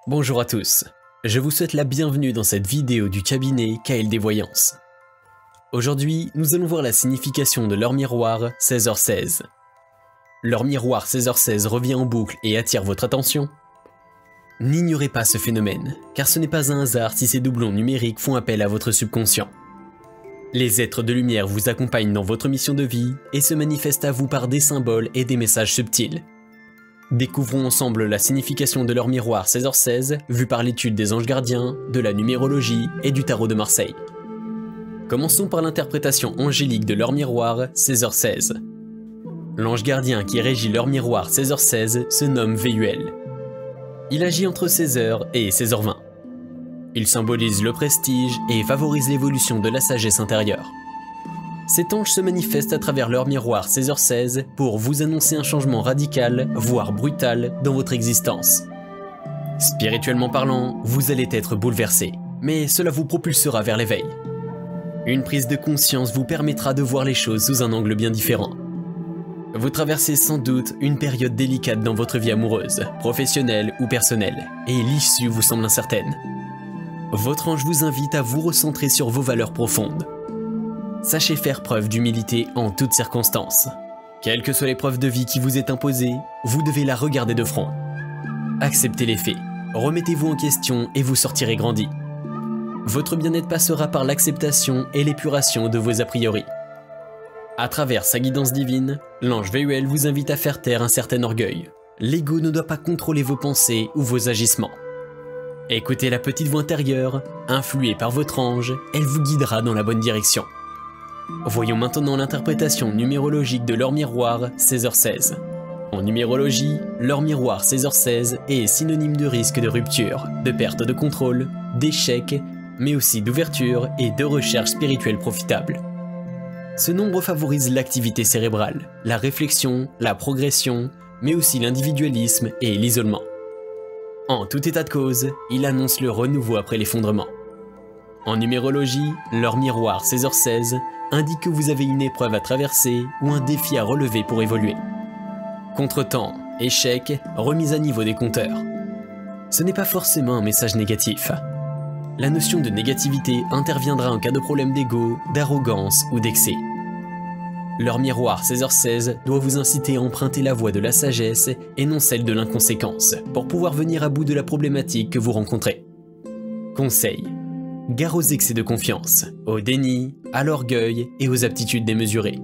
Bonjour à tous, je vous souhaite la bienvenue dans cette vidéo du cabinet KLD Voyance. Aujourd'hui, nous allons voir la signification de l'heure miroir 16h16. L'heure miroir 16h16 revient en boucle et attire votre attention? N'ignorez pas ce phénomène, car ce n'est pas un hasard si ces doublons numériques font appel à votre subconscient. Les êtres de lumière vous accompagnent dans votre mission de vie et se manifestent à vous par des symboles et des messages subtils. Découvrons ensemble la signification de l'heure miroir 16h16 vue par l'étude des anges gardiens, de la numérologie et du tarot de Marseille. Commençons par l'interprétation angélique de l'heure miroir 16h16. L'ange gardien qui régit l'heure miroir 16h16 se nomme Véuel. Il agit entre 16h et 16h20. Il symbolise le prestige et favorise l'évolution de la sagesse intérieure. Cet ange se manifeste à travers l'heure miroir 16h16 pour vous annoncer un changement radical, voire brutal, dans votre existence. Spirituellement parlant, vous allez être bouleversé, mais cela vous propulsera vers l'éveil. Une prise de conscience vous permettra de voir les choses sous un angle bien différent. Vous traversez sans doute une période délicate dans votre vie amoureuse, professionnelle ou personnelle, et l'issue vous semble incertaine. Votre ange vous invite à vous recentrer sur vos valeurs profondes. Sachez faire preuve d'humilité en toutes circonstances. Quelle que soit l'épreuve de vie qui vous est imposée, vous devez la regarder de front. Acceptez les faits, remettez-vous en question et vous sortirez grandi. Votre bien-être passera par l'acceptation et l'épuration de vos a priori. À travers sa guidance divine, l'ange Véuel vous invite à faire taire un certain orgueil. L'ego ne doit pas contrôler vos pensées ou vos agissements. Écoutez la petite voix intérieure, influée par votre ange, elle vous guidera dans la bonne direction. Voyons maintenant l'interprétation numérologique de l'heure miroir 16h16. En numérologie, l'heure miroir 16h16 est synonyme de risque de rupture, de perte de contrôle, d'échec, mais aussi d'ouverture et de recherche spirituelle profitable. Ce nombre favorise l'activité cérébrale, la réflexion, la progression, mais aussi l'individualisme et l'isolement. En tout état de cause, il annonce le renouveau après l'effondrement. En numérologie, l'heure miroir 16h16 indique que vous avez une épreuve à traverser ou un défi à relever pour évoluer. Contretemps, échec, remise à niveau des compteurs. Ce n'est pas forcément un message négatif. La notion de négativité interviendra en cas de problème d'ego, d'arrogance ou d'excès. L'heure miroir 16h16 doit vous inciter à emprunter la voie de la sagesse et non celle de l'inconséquence pour pouvoir venir à bout de la problématique que vous rencontrez. Conseil: gare aux excès de confiance, au déni, à l'orgueil et aux aptitudes démesurées.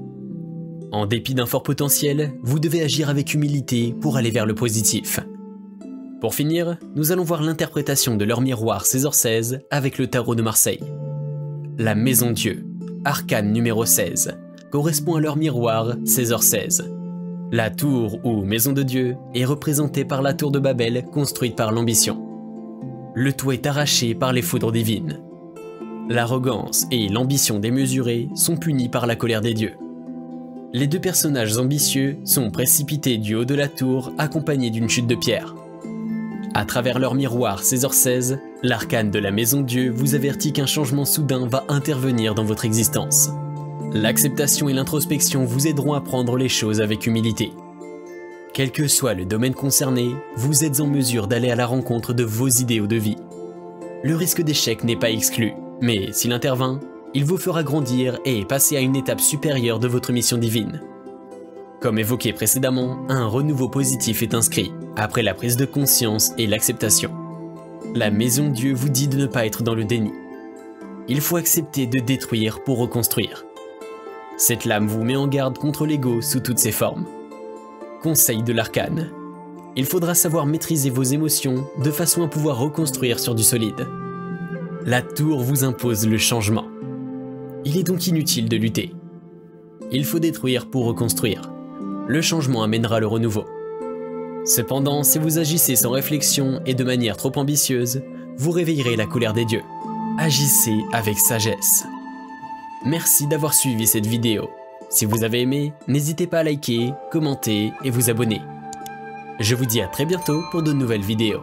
En dépit d'un fort potentiel, vous devez agir avec humilité pour aller vers le positif. Pour finir, nous allons voir l'interprétation de l'heure miroir 16h16 avec le tarot de Marseille. La Maison Dieu, arcane numéro 16, correspond à l'heure miroir 16h16. La tour ou Maison de Dieu est représentée par la tour de Babel construite par l'ambition. Le toit est arraché par les foudres divines. L'arrogance et l'ambition démesurée sont punies par la colère des dieux. Les deux personnages ambitieux sont précipités du haut de la tour accompagnés d'une chute de pierre. À travers leur miroir 16h16, l'arcane de la Maison Dieu vous avertit qu'un changement soudain va intervenir dans votre existence. L'acceptation et l'introspection vous aideront à prendre les choses avec humilité. Quel que soit le domaine concerné, vous êtes en mesure d'aller à la rencontre de vos idéaux de vie. Le risque d'échec n'est pas exclu, mais s'il intervient, il vous fera grandir et passer à une étape supérieure de votre mission divine. Comme évoqué précédemment, un renouveau positif est inscrit, après la prise de conscience et l'acceptation. La Maison Dieu vous dit de ne pas être dans le déni. Il faut accepter de détruire pour reconstruire. Cette lame vous met en garde contre l'ego sous toutes ses formes. Conseil de l'arcane: il faudra savoir maîtriser vos émotions de façon à pouvoir reconstruire sur du solide. La tour vous impose le changement. Il est donc inutile de lutter. Il faut détruire pour reconstruire. Le changement amènera le renouveau. Cependant, si vous agissez sans réflexion et de manière trop ambitieuse, vous réveillerez la colère des dieux. Agissez avec sagesse. Merci d'avoir suivi cette vidéo. Si vous avez aimé, n'hésitez pas à liker, commenter et vous abonner. Je vous dis à très bientôt pour de nouvelles vidéos.